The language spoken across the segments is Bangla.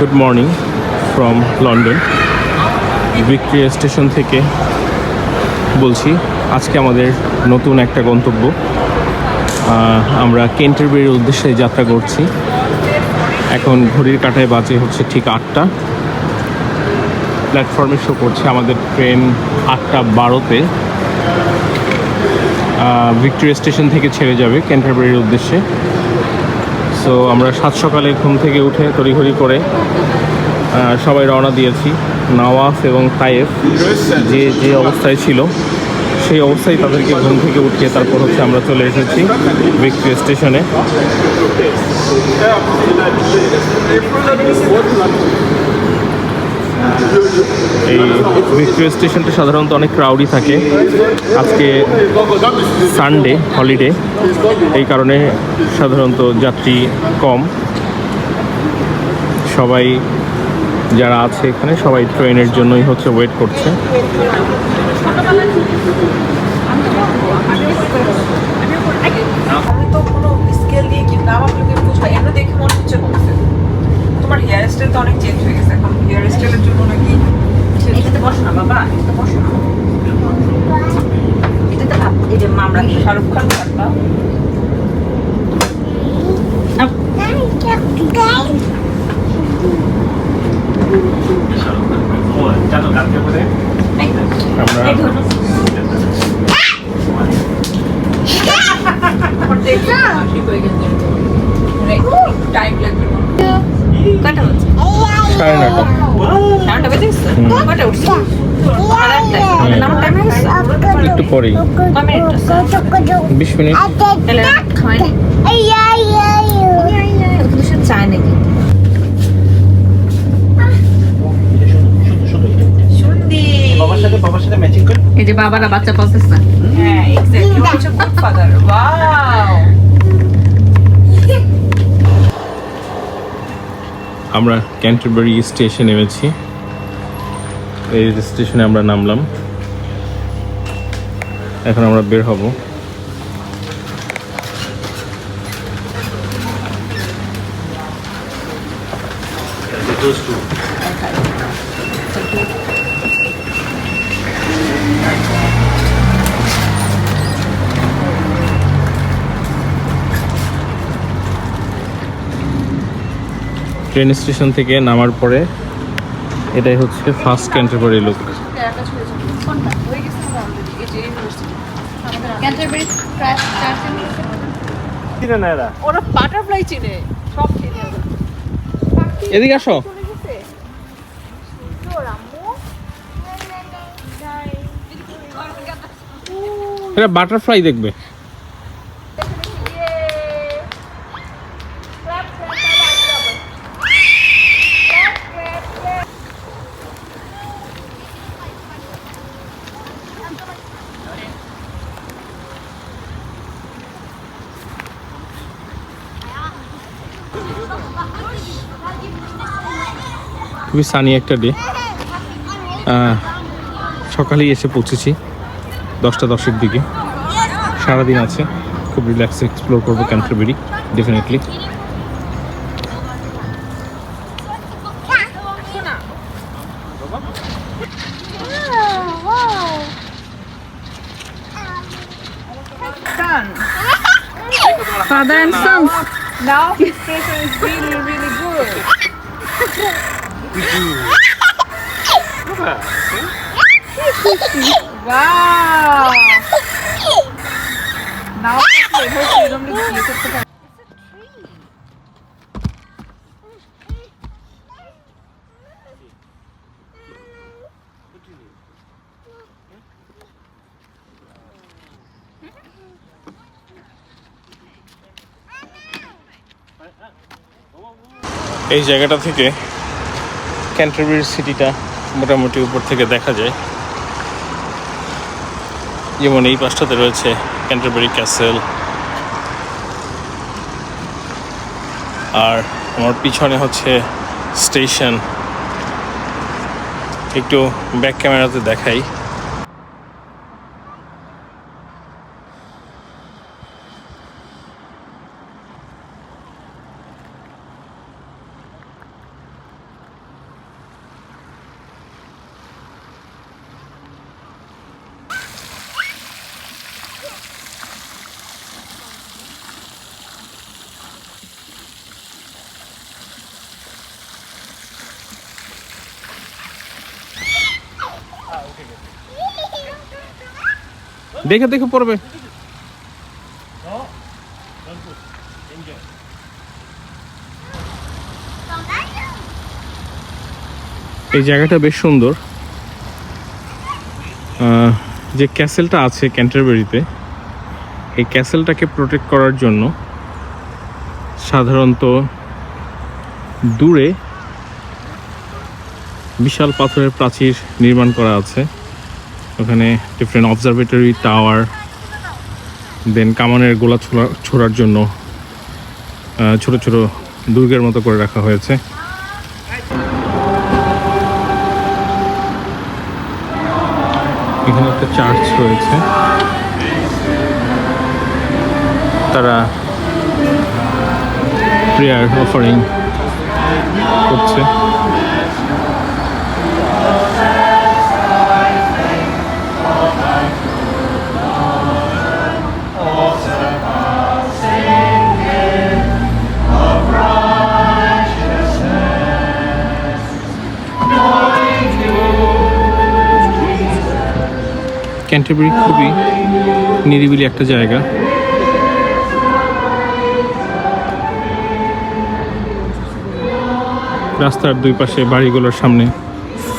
Good morning from London Victoria station থেকে বলছি। আজকে আমাদের নতুন একটা গন্তব্য। আমরা ক্যান্টারবারির উদ্দেশ্যে যাত্রা করছি। এখন ঘড়ির কাঁটায় বাজে হচ্ছে ঠিক 8টা। প্ল্যাটফর্মে শো করছে আমাদের ট্রেন 8:12-তে ভিক্টোরিয়া স্টেশন থেকে ছেড়ে যাবে ক্যান্টারবারির উদ্দেশ্যে। সো আমরা সাত সকালে ঘুম থেকে উঠে তড়িঘড়ি করে সবাই রওনা দিয়েছি। নওয়াফ এবং তায়েফ যে অবস্থায় ছিল সেই অবস্থায় তাদেরকে ঘুম থেকে উঠিয়ে তারপর হচ্ছে আমরা চলে এসেছি ভিক্টোরিয়া স্টেশনে। এই ভিক্টোরিয়া স্টেশনটা সাধারণত অনেক ক্রাউডই থাকে। আজকে সানডে হলিডে, এই কারণে সাধারণত যাত্রী কম। সবাই যারা আছে এখানে সবাই ট্রেনের জন্যই হচ্ছে ওয়েট করছে। তোমার হেয়ার স্টাইল তো অনেক চেঞ্জ হয়ে গেছে। এখন হেয়ার স্টাইলের জন্য নাকি এটাতে বসো না বাবা, এটাতে বসো না, এটাতে ভাব। এই যে মামরা শাহরুখ খান থাকবা। টাইম লাগবে। কটা হচ্ছে? 9:30 বেজে গেছে। কটা উঠছে? একটু পরেই 20 মিনিট। চায় নাকি? বাবার সাথে ম্যাচিং করে এই যে বাবারা বাচ্চা পালতেছে। হ্যাঁ, exactly. Such a good father. Wow. আমরা ক্যান্টারবারি স্টেশনে নেমেছি। এই স্টেশনে আমরা নামলাম। এখন আমরা বের হব। ট্রেন স্টেশন থেকে নামার পরে এটাই হচ্ছে ফার্স্ট ক্যান্টারবারি লুক। ওরা বাটারফ্লাই চিনে, সব চিনে ওরা। এদিকে আসো। এটা বাটারফ্লাই দেখবে। খুবই সানি একটা ডে। সকালেই এসে পৌঁছেছি 10টা 10-এর দিকে। সারাদিন আছে, খুব রিল্যাক্সে এক্সপ্লোর করবো Canterbury definitely. Father and son. Now his pressure is really, really good. Wow. Now এই জায়গাটা থেকে ক্যান্টারবারি সিটিটা মোটামুটি উপর থেকে দেখা যায়। যেমন এই পাশটাতে রয়েছে ক্যান্টারবারি ক্যাসেল, আর আমার পিছনে হচ্ছে স্টেশন। একটু ব্যাক ক্যামেরাতে দেখাই। দেখে দেখে পড়বে। এই জায়গাটা বেশ সুন্দর। যে ক্যাসেলটা আছে ক্যান্টারবারিতে, এই ক্যাসেলটাকে প্রোটেক্ট করার জন্য সাধারণত দূরে বিশাল পাথরের প্রাচীর নির্মাণ করা আছে। ওখানে ডিফারেন্ট অবজারভেটরি টাওয়ার, দেন কামানের গোলা ছোড়ার জন্য ছোট ছোট দুর্গের মতো করে রাখা হয়েছে। এখানে একটা চার্চ রয়েছে, তারা প্রেয়ার অফারিং করছে। ক্যান্টারবারি খুবই নিরিবিলি একটা জায়গা। রাস্তার দুই পাশে বাড়িগুলোর সামনে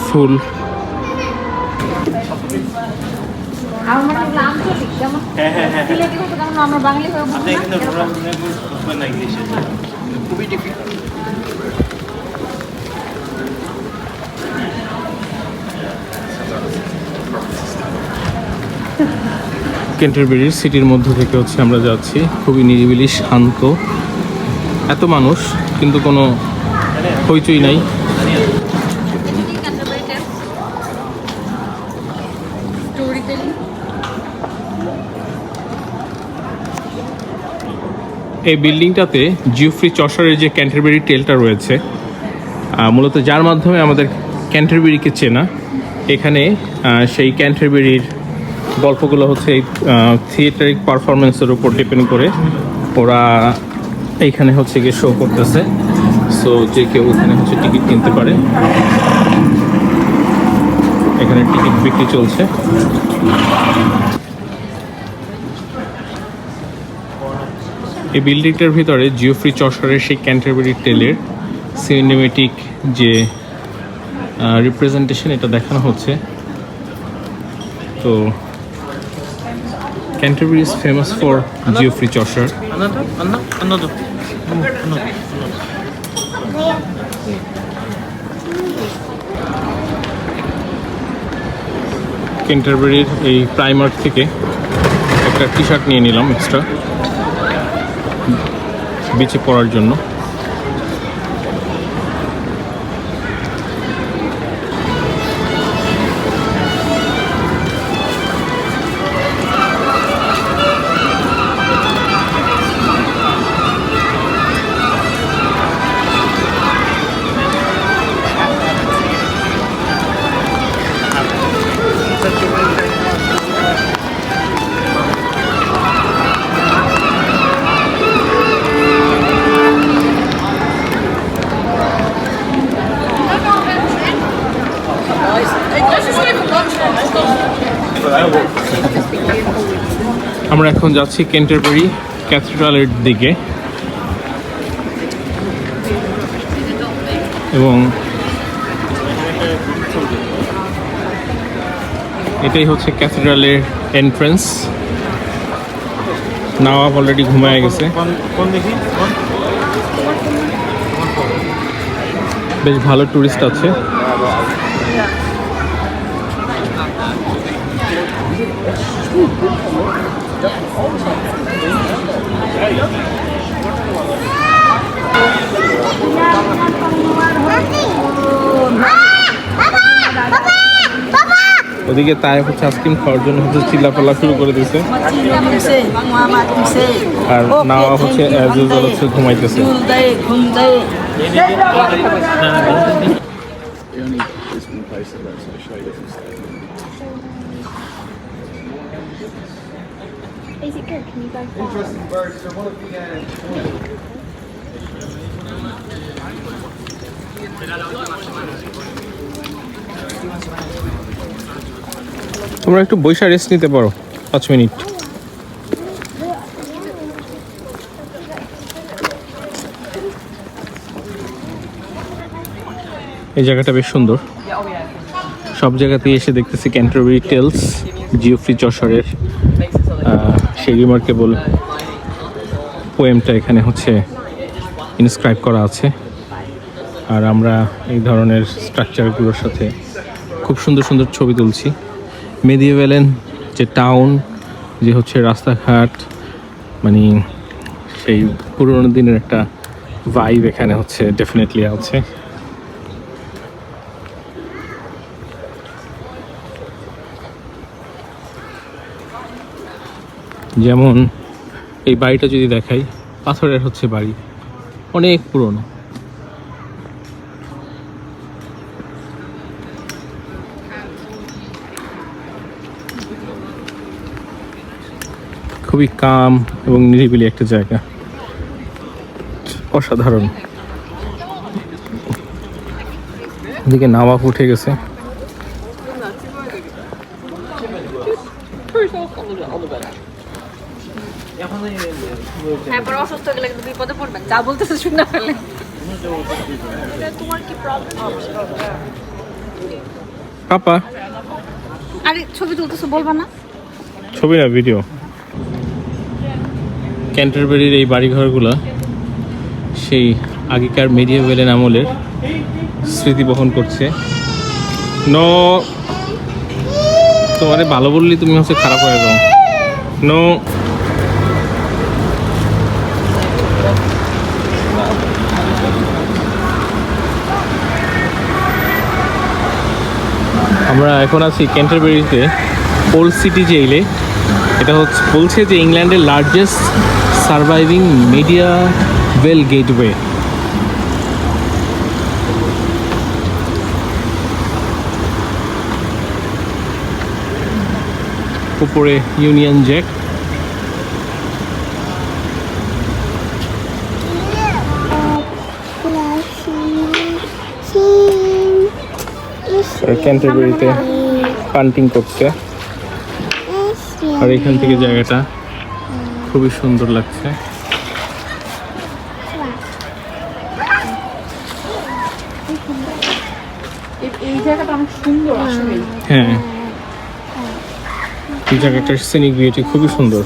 ফুল। ক্যান্টারবারির সিটির মধ্য থেকে হচ্ছে আমরা যাচ্ছি, খুবই নিরিবিলি শান্ত। এত মানুষ কিন্তু কোনো হইচই নাই। এই বিল্ডিংটাতে জিওফ্রি চসারের যে ক্যান্টারবারি টেলটা রয়েছে, মূলত যার মাধ্যমে আমাদের ক্যান্টারবারিকে চেনা, এখানে সেই ক্যান্টারবারির গল্পগুলো হচ্ছে এই থিয়েটারিক পারফরমেন্সের উপর ডিপেন্ড করে ওরা এইখানে হচ্ছে গিয়ে শো করতেছে। সো যে কেউ এখানে হচ্ছে টিকিট কিনতে পারে। এখানে টিকিট বিক্রি চলছে। এই বিল্ডিংটার ভিতরে জিওফ্রি চসারের সেই ক্যান্টারবারি টেলের সিনেমেটিক যে রিপ্রেজেন্টেশন, এটা দেখানো হচ্ছে। তো Canterbury is famous for Geoffrey Chaucer. Another. ক্যান্টারবারির এই প্রাইমার্ক থেকে একটা টি শার্ট নিয়ে নিলাম এক্সট্রা বিচে পরার জন্য। আমরা এখন যাচ্ছি ক্যান্টারবারি ক্যাথিড্রালের দিকে এবং এটাই হচ্ছে ক্যাথিড্রালের এন্ট্রান্স। নওয়াব অলরেডি ঘুমায় গেছে। বেশ ভালো টুরিস্ট আছে। ওদিকে তাই হচ্ছে আইসক্রিম খাওয়ার জন্য হচ্ছে চিল্লাপাল্লা শুরু করে দিয়েছে, আর নাওয়া হচ্ছে অ্যাজ ইউজুয়াল হচ্ছে ঘুমাইতেছে। Is it good? Can you go far? Interesting birds. They're one of the তোমরা একটু বৈশা রেস্ট নিতে পারো 5 মিনিট। এই জায়গাটা বেশ সুন্দর। সব জায়গাতেই এসে দেখতেছি ক্যান্টারবারি টেলস, জিওফ্রি চশরের সেই রিমার্কেবল পোয়েমটা এখানে হচ্ছে ইনস্ক্রাইব করা আছে। আর আমরা এই ধরনের স্ট্রাকচারগুলোর সাথে খুব সুন্দর সুন্দর ছবি তুলছি। মেডিয়েভেলেন যে টাউন, যে হচ্ছে রাস্তাঘাট, মানে সেই পুরোনো দিনের একটা ভাইব এখানে হচ্ছে ডেফিনেটলি আছে। যেমন এই বাড়িটা যদি দেখাই, পাথরের হচ্ছে বাড়ি, অনেক পুরনো। খুবই কাম এবং নিরিবিলি একটা জায়গা, অসাধারণ। এদিকে নাওয়াফ উঠে গেছে। হ্যাঁ, পরে অসুস্থ গেলে কিন্তু বিপদে পড়বেন, যা বলতেছে শুনে ফেলে। তোমার কি প্রবলেম? পাপা আরে ছবি তুলতেছো, বলবা না? ছবি না, ভিডিও। ক্যান্টারবারির এই বাড়িঘরগুলো সেই আগেকার মেডিয়েভেলেন আমলের স্মৃতি বহন করছে। নো, তোমারে ভালো বললি তুমি হচ্ছে খারাপ হয়ে যাও। নো, আমরা এখন আছি ক্যান্টারবারিতে ওল্ড সিটি জেইলে। এটা হচ্ছে বলছে যে ইংল্যান্ডের লার্জেস্ট সার্ভাইভিং মেডিয়েভেল গেটওয়ে। উপরে ইউনিয়ন জ্যাক। ক্যান্টারবারিতে পান্টিং করছে, আর এখান থেকে জায়গাটা খুবই সুন্দর লাগছে। এই জায়গাটা অনেক সুন্দর আসলে। হ্যাঁ, এই জায়গাটার সিনিক বিউটি খুবই সুন্দর।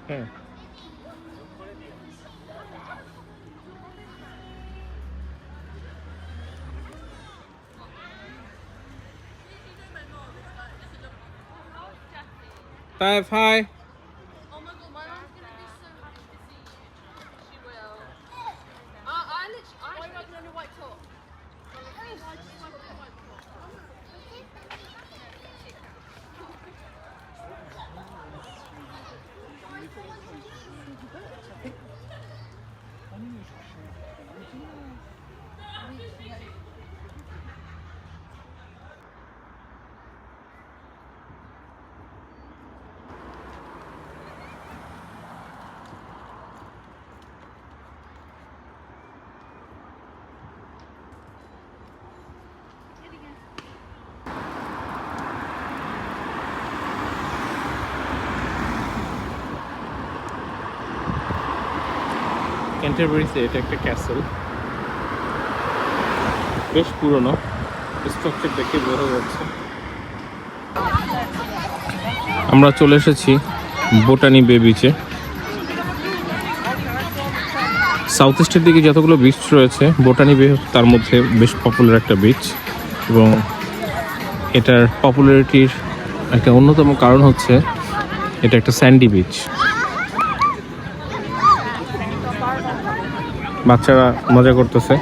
হ্যাঁ, Five, hi. Oh my god, my mom's gonna be so happy to see you. She will. I literally, why are you on your white top? ক্যান্টারবারিতে এটা একটা ক্যাসেল, বেশ পুরনো, স্ট্রাকচার দেখে বোঝা যাচ্ছে। আমরা চলে এসেছি বোটানি বে বিচে। সাউথ ইস্টের দিকে যতগুলো বিচ রয়েছে, বোটানি বে তার মধ্যে বেশ পপুলার একটা বিচ, এবং এটার পপুলারিটির একটা অন্যতম কারণ হচ্ছে এটা একটা স্যান্ডি বিচ। বাচ্চারা মজা করতেছে।